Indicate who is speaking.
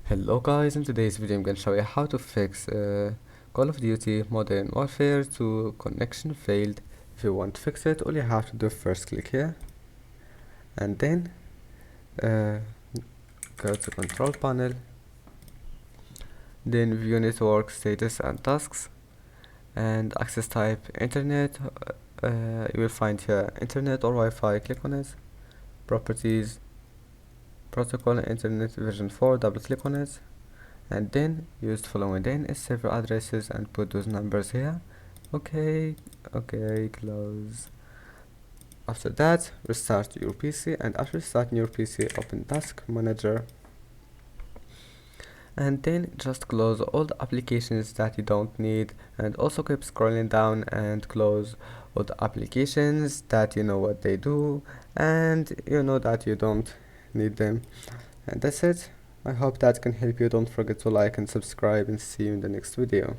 Speaker 1: Hello guys, in today's video I'm going to show you how to fix Call of Duty Modern Warfare 2 connection failed. If you want to fix it, all you have to do first click here and then uh, go to control panel, then view network status and tasks and access type internet. You will find here internet or Wi-Fi, click on it, properties, protocol internet version 4, double click on it, and then use the following DNS server addresses and put those numbers here. Okay, close. After that, restart your PC, and after starting your PC, open Task Manager, and then just close all the applications that you don't need, and also keep scrolling down and close all the applications that you know what they do and you know that you don't need them. And that's it. I hope that can help you. Don't forget to like and subscribe, and see you in the next video.